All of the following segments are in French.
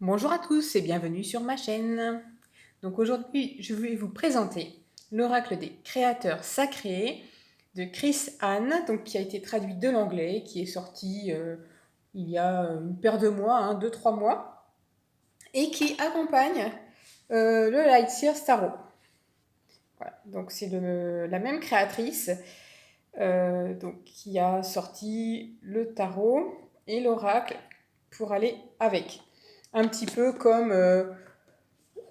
Bonjour à tous et bienvenue sur ma chaîne. Donc aujourd'hui, je vais vous présenter l'oracle des créateurs sacrés de Chris Hahn, donc qui a été traduit de l'anglais, qui est sorti il y a une paire de mois, 2-3 mois, et qui accompagne le Lightseer Tarot. Voilà, donc c'est la même créatrice donc, qui a sorti le tarot et l'oracle pour aller avec. Un petit peu comme le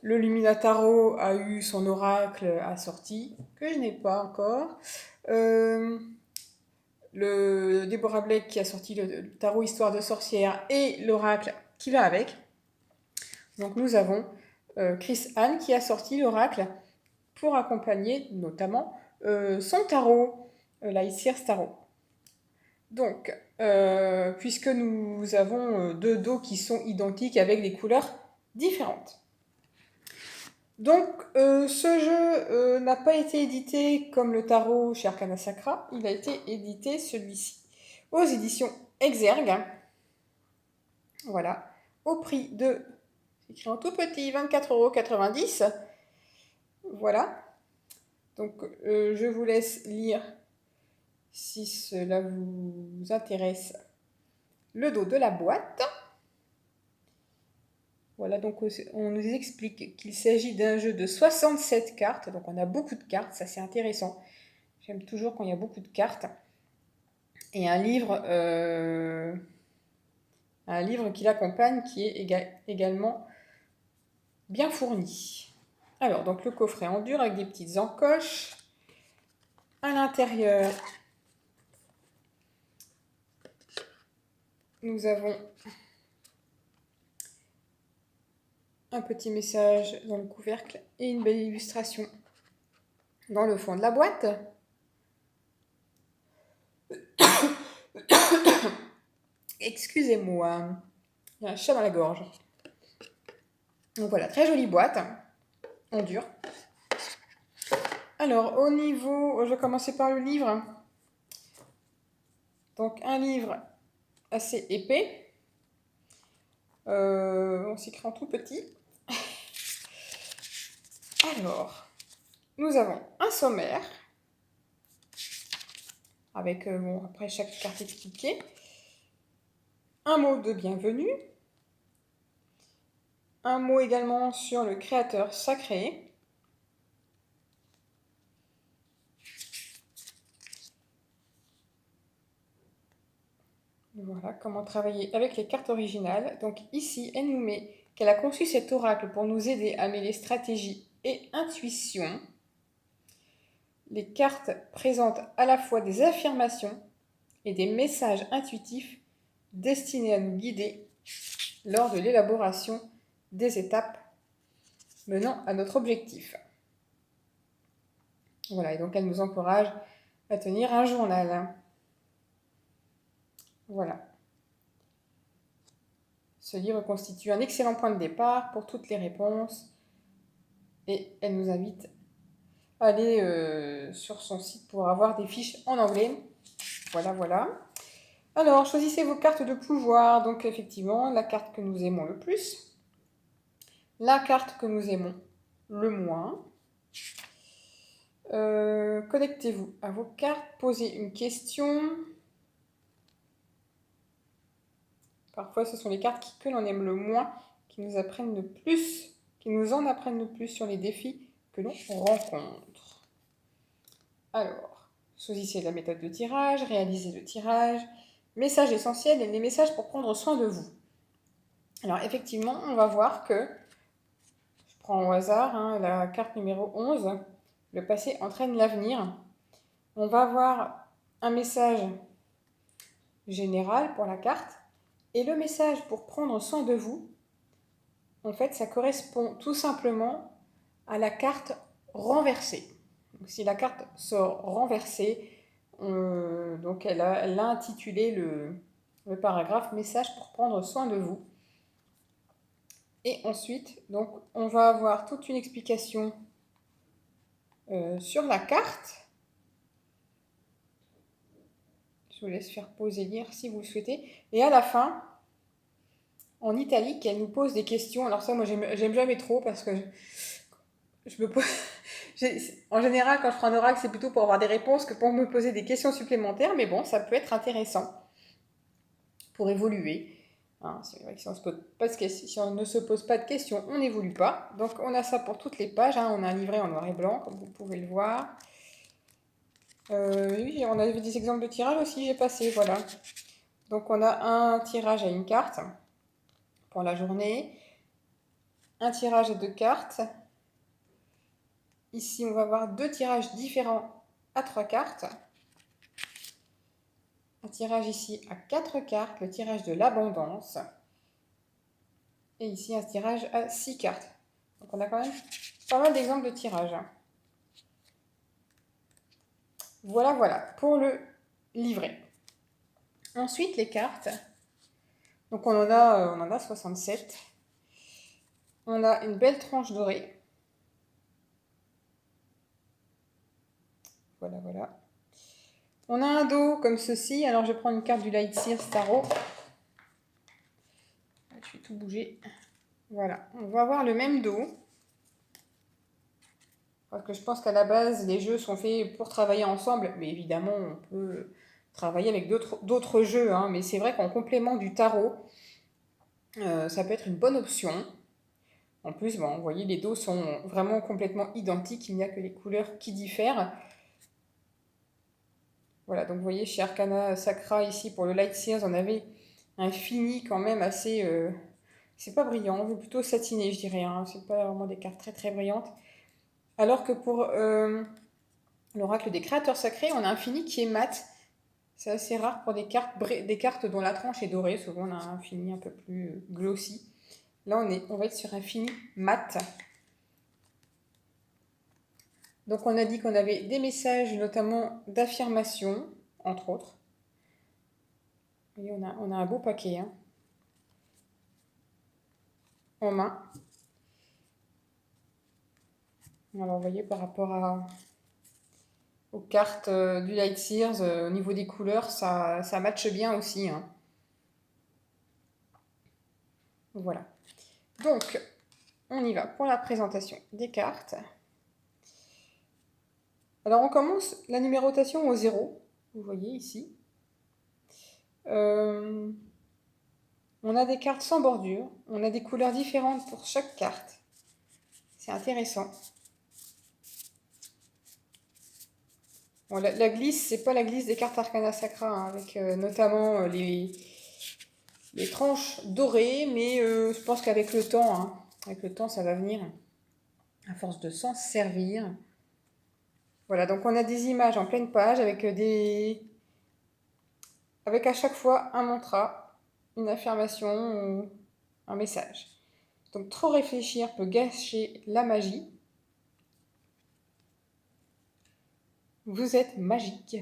Lumina Tarot a eu son oracle assorti, que je n'ai pas encore. Le Deborah Blake qui a sorti le tarot Histoire de sorcière et l'oracle qui va avec. Donc nous avons Chris Hahn qui a sorti l'oracle pour accompagner notamment son tarot, l'Aïsir Tarot. Donc, puisque nous avons deux dos qui sont identiques avec des couleurs différentes. Donc, ce jeu n'a pas été édité comme le tarot chez Arcana Sacra, il a été édité celui-ci aux éditions Exergue. Voilà, au prix de, c'est écrit en tout petit, 24,90 €. Voilà, donc je vous laisse lire, si cela vous intéresse, le dos de la boîte. Voilà, donc on nous explique qu'il s'agit d'un jeu de 67 cartes, donc on a beaucoup de cartes, ça c'est intéressant. J'aime toujours quand il y a beaucoup de cartes. Et un livre qui l'accompagne qui est également bien fourni. Alors, donc le coffret en dur avec des petites encoches. À l'intérieur, nous avons un petit message dans le couvercle et une belle illustration dans le fond de la boîte. Excusez-moi, il y a un chat dans la gorge. Donc voilà, très jolie boîte en dur. Alors, au niveau, je vais commencer par le livre. Donc, un livre assez épais. On s'écrit en tout petit. Alors, nous avons un sommaire avec, après chaque carte expliquée, un mot de bienvenue, un mot également sur le créateur sacré, voilà comment travailler avec les cartes originales. Donc ici, elle nous met qu'elle a conçu cet oracle pour nous aider à mêler stratégie et intuition. Les cartes présentent à la fois des affirmations et des messages intuitifs destinés à nous guider lors de l'élaboration des étapes menant à notre objectif. Voilà, et donc elle nous encourage à tenir un journal. Voilà. Ce livre constitue un excellent point de départ pour toutes les réponses et elle nous invite à aller sur son site pour avoir des fiches en anglais. Voilà, voilà. Alors, choisissez vos cartes de pouvoir. Donc, effectivement, la carte que nous aimons le plus, la carte que nous aimons le moins. Connectez-vous à vos cartes, posez une question. Parfois, ce sont les cartes que l'on aime le moins qui nous apprennent le plus, qui nous en apprennent le plus sur les défis que l'on rencontre. Alors, choisissez la méthode de tirage, réalisez le tirage, messages essentiels et les messages pour prendre soin de vous. Alors, effectivement, on va voir que, je prends au hasard la carte numéro 11, le passé entraîne l'avenir. On va avoir un message général pour la carte et le message pour prendre soin de vous. En fait, ça correspond tout simplement à la carte renversée. Donc, si la carte sort renversée, donc elle a intitulé le paragraphe message pour prendre soin de vous. Et ensuite, donc, on va avoir toute une explication sur la carte. Je vous laisse faire pause et lire si vous le souhaitez. Et à la fin, en italique, elle nous pose des questions. Alors ça, moi, j'aime jamais trop parce que je me pose... En général, quand je prends un oracle, c'est plutôt pour avoir des réponses que pour me poser des questions supplémentaires. Mais bon, ça peut être intéressant pour évoluer. Hein, c'est vrai que si on ne se pose pas de questions, on n'évolue pas. Donc on a ça pour toutes les pages. Hein. On a un livret en noir et blanc, comme vous pouvez le voir. Oui, on a vu des exemples de tirage aussi, j'ai passé, voilà. Donc on a un tirage à une carte pour la journée, un tirage à 2 cartes. Ici, on va avoir 2 tirages différents à 3 cartes. Un tirage ici à 4 cartes, le tirage de l'abondance. Et ici, un tirage à 6 cartes. Donc on a quand même pas mal d'exemples de tirages. Voilà, voilà, pour le livret. Ensuite, les cartes. Donc on en a 67. On a une belle tranche dorée. Voilà, voilà. On a un dos comme ceci. Alors je prends une carte du Light Sears Tarot. Je vais tout bouger. Voilà, on va avoir le même dos. Parce que je pense qu'à la base, les jeux sont faits pour travailler ensemble. Mais évidemment, on peut travailler avec d'autres jeux. Hein. Mais c'est vrai qu'en complément du tarot, ça peut être une bonne option. En plus, bon, vous voyez, les dos sont vraiment complètement identiques. Il n'y a que les couleurs qui diffèrent. Voilà, donc vous voyez, chez Arcana Sacra, ici, pour le Light Sears, on avait un fini quand même assez... c'est pas brillant, mais plutôt satiné, je dirais. Hein. C'est pas vraiment des cartes très très brillantes. Alors que pour l'oracle des créateurs sacrés, on a un fini qui est mat. C'est assez rare pour des cartes dont la tranche est dorée. Souvent, on a un fini un peu plus glossy. Là, on va être sur un fini mat. Donc, on a dit qu'on avait des messages, notamment d'affirmation, entre autres. Et on a un beau paquet hein, en main. Alors, vous voyez, par rapport aux cartes du Light Sears, au niveau des couleurs, ça matche bien aussi. Hein. Voilà. Donc, on y va pour la présentation des cartes. Alors, on commence la numérotation au 0. Vous voyez ici. On a des cartes sans bordure. On a des couleurs différentes pour chaque carte. C'est intéressant. Bon, la glisse, c'est pas la glisse des cartes Arcana Sacra, hein, avec notamment les tranches dorées, mais je pense qu'avec le temps, hein, ça va venir à force de s'en servir. Voilà, donc on a des images en pleine page avec avec à chaque fois un mantra, une affirmation ou un message. Donc trop réfléchir peut gâcher la magie. Vous êtes magique.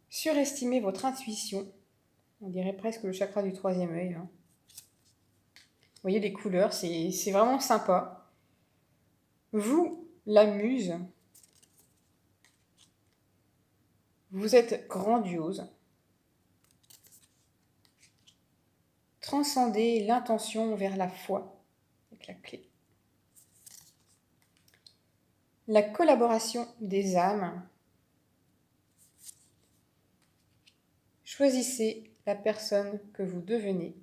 Surestimez votre intuition. On dirait presque le chakra du 3e œil. Hein. Vous voyez les couleurs, c'est vraiment sympa. Vous, la muse, vous êtes grandiose. Transcendez l'intention vers la foi, avec la clé. La collaboration des âmes. Choisissez la personne que vous devenez.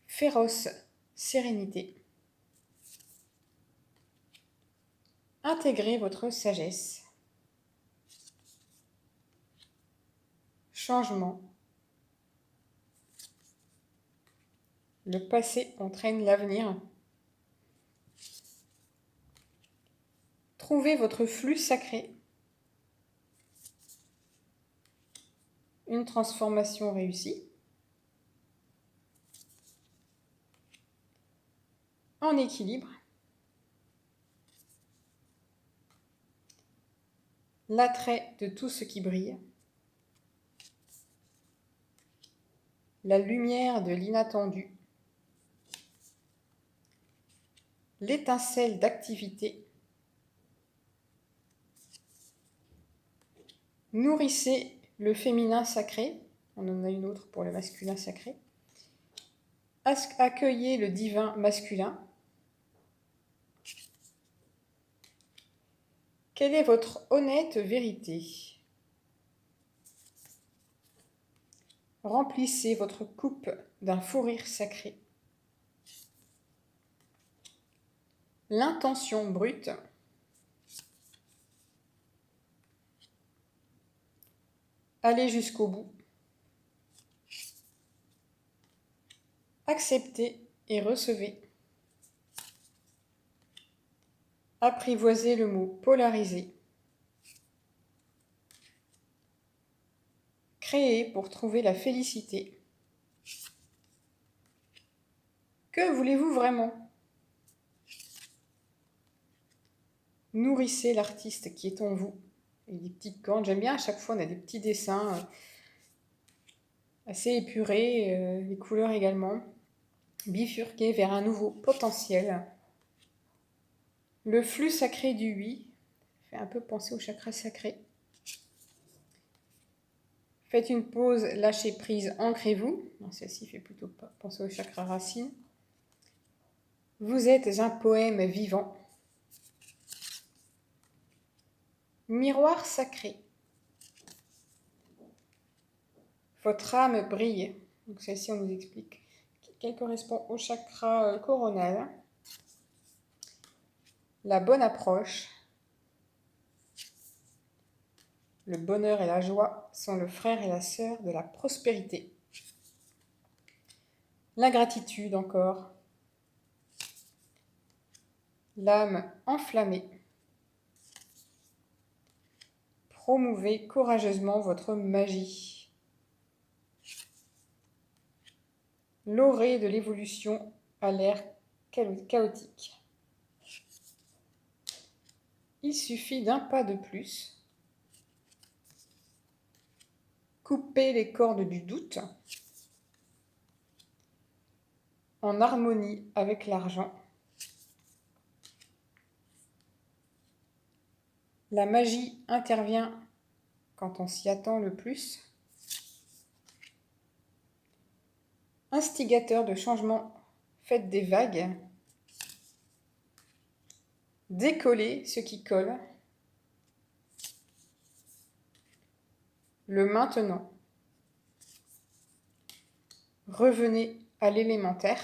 Féroce sérénité. Intégrez votre sagesse. Changement. Le passé entraîne l'avenir. Trouvez votre flux sacré. Une transformation réussie. En équilibre. L'attrait de tout ce qui brille. La lumière de l'inattendu. L'étincelle d'activité. Nourrissez le féminin sacré. On en a une autre pour le masculin sacré. Accueillez le divin masculin. Quelle est votre honnête vérité? Remplissez votre coupe d'un fou rire sacré. L'intention brute. Allez jusqu'au bout. Acceptez et recevez. Apprivoisez le mot polarisé. Créez pour trouver la félicité. Que voulez-vous vraiment? Nourrissez l'artiste qui est en vous. Et des petites cornes, j'aime bien, à chaque fois on a des petits dessins assez épurés, les couleurs également. Bifurquer vers un nouveau potentiel. Le flux sacré du oui fait un peu penser au chakra sacré. Faites une pause, lâchez prise, ancrez-vous. Celle-ci fait plutôt penser au chakra racine. Vous êtes un poème vivant. Miroir sacré. Votre âme brille. Donc celle-ci, on nous explique qu'elle correspond au chakra coronal. La bonne approche. Le bonheur et la joie sont le frère et la sœur de la prospérité. La gratitude encore. L'âme enflammée. Promouvez courageusement votre magie. L'orée de l'évolution a l'air chaotique. Il suffit d'un pas de plus. Coupez les cordes du doute. En harmonie avec l'argent. La magie intervient quand on s'y attend le plus. Instigateur de changement, faites des vagues. Décollez ce qui colle. Le maintenant. Revenez à l'élémentaire.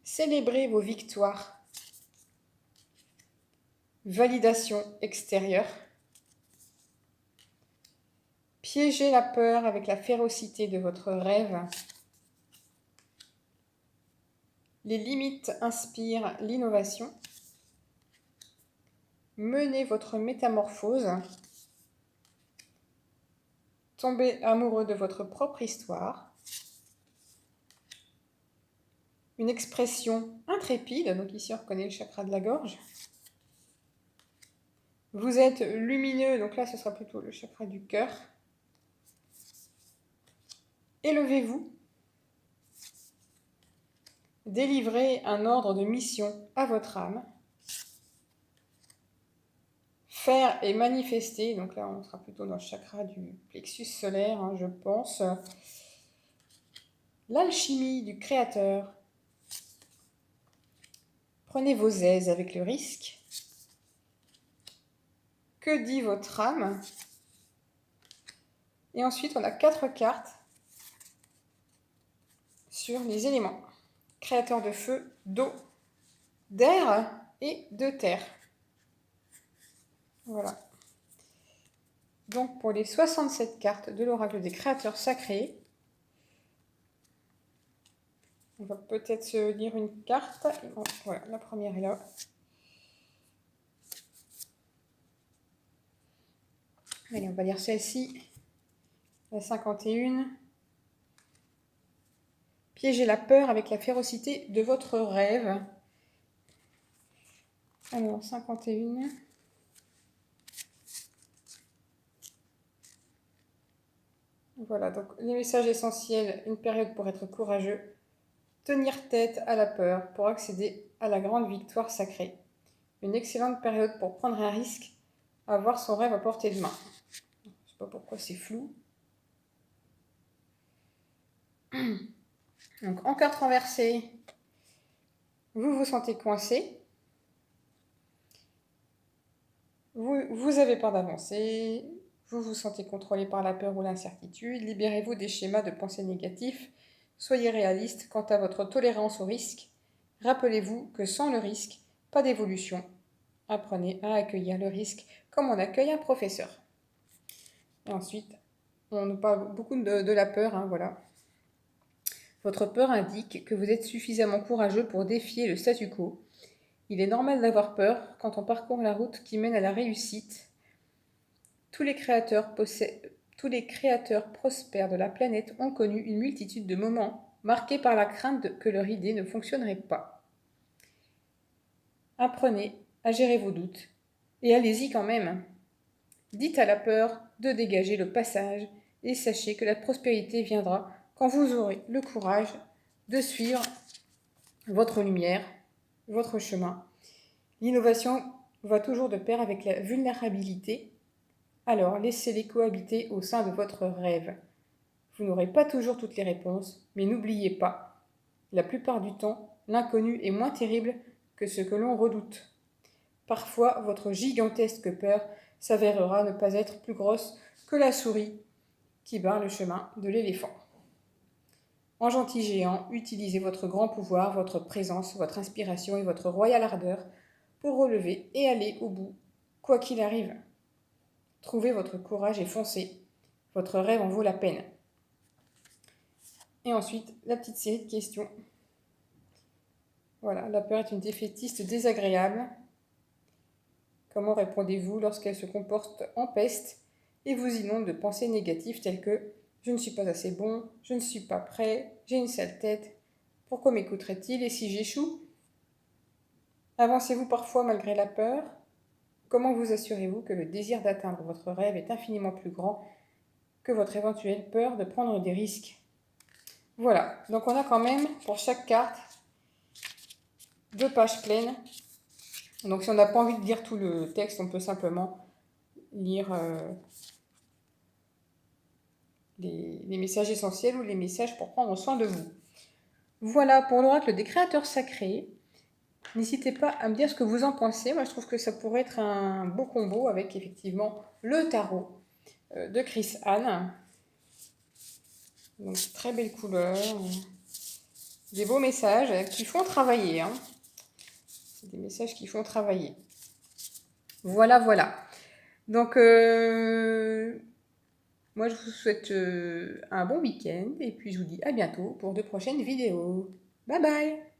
Célébrez vos victoires. Validation extérieure. Piégez la peur avec la férocité de votre rêve. Les limites inspirent l'innovation. Menez votre métamorphose. Tombez amoureux de votre propre histoire. Une expression intrépide, donc ici on reconnaît le chakra de la gorge. Vous êtes lumineux, donc là ce sera plutôt le chakra du cœur. Élevez-vous. Délivrez un ordre de mission à votre âme. Faire et manifester, donc là on sera plutôt dans le chakra du plexus solaire, je pense. L'alchimie du créateur. Prenez vos aises avec le risque. Que dit votre âme? Et ensuite on a 4 cartes sur les éléments. Créateur de feu, d'eau, d'air et de terre. Voilà. Donc pour les 67 cartes de l'oracle des créateurs sacrés, on va peut-être se lire une carte. Bon, voilà, la première est là. Allez, on va lire celle-ci. La 51. Piégez la peur avec la férocité de votre rêve. Alors, 51. Voilà, donc les messages essentiels, une période pour être courageux, tenir tête à la peur pour accéder à la grande victoire sacrée. Une excellente période pour prendre un risque avoir son rêve à portée de main. Je ne sais pas pourquoi c'est flou. Donc, en carte renversée, vous vous sentez coincé. Vous avez peur d'avancer. Vous vous sentez contrôlé par la peur ou l'incertitude. Libérez-vous des schémas de pensée négatifs. Soyez réaliste quant à votre tolérance au risque. Rappelez-vous que sans le risque, pas d'évolution. Apprenez à accueillir le risque comme on accueille un professeur. Et ensuite, on nous parle beaucoup de la peur, hein, voilà. Votre peur indique que vous êtes suffisamment courageux pour défier le statu quo. Il est normal d'avoir peur quand on parcourt la route qui mène à la réussite. Tous les créateurs prospères de la planète ont connu une multitude de moments marqués par la crainte que leur idée ne fonctionnerait pas. Apprenez à gérer vos doutes et allez-y quand même. Dites à la peur de dégager le passage et sachez que la prospérité viendra quand vous aurez le courage de suivre votre lumière, votre chemin. L'innovation va toujours de pair avec la vulnérabilité, alors laissez-les cohabiter au sein de votre rêve. Vous n'aurez pas toujours toutes les réponses, mais n'oubliez pas, la plupart du temps, l'inconnu est moins terrible que ce que l'on redoute. Parfois, votre gigantesque peur s'avérera ne pas être plus grosse que la souris qui barre le chemin de l'éléphant. En gentil géant, utilisez votre grand pouvoir, votre présence, votre inspiration et votre royale ardeur pour relever et aller au bout, quoi qu'il arrive. Trouvez votre courage et foncez. Votre rêve en vaut la peine. Et ensuite, la petite série de questions. Voilà, la peur est une défaitiste désagréable. Comment répondez-vous lorsqu'elle se comporte en peste et vous inonde de pensées négatives telles que « je ne suis pas assez bon, je ne suis pas prêt, j'ai une sale tête, pourquoi m'écouterait-il et si j'échoue ?» Avancez-vous parfois malgré la peur? Comment vous assurez-vous que le désir d'atteindre votre rêve est infiniment plus grand que votre éventuelle peur de prendre des risques? Voilà, donc on a quand même pour chaque carte 2 pages pleines. Donc si on n'a pas envie de lire tout le texte, on peut simplement lire les messages essentiels ou les messages pour prendre soin de vous. Voilà pour l'oracle des créateurs sacrés. N'hésitez pas à me dire ce que vous en pensez. Moi, je trouve que ça pourrait être un beau combo avec effectivement le tarot de Chris Anne. Donc, très belle couleur. Des beaux messages qui font travailler. Hein. C'est des messages qui font travailler. Voilà, voilà. Donc, moi, je vous souhaite un bon week-end et puis je vous dis à bientôt pour de prochaines vidéos. Bye bye!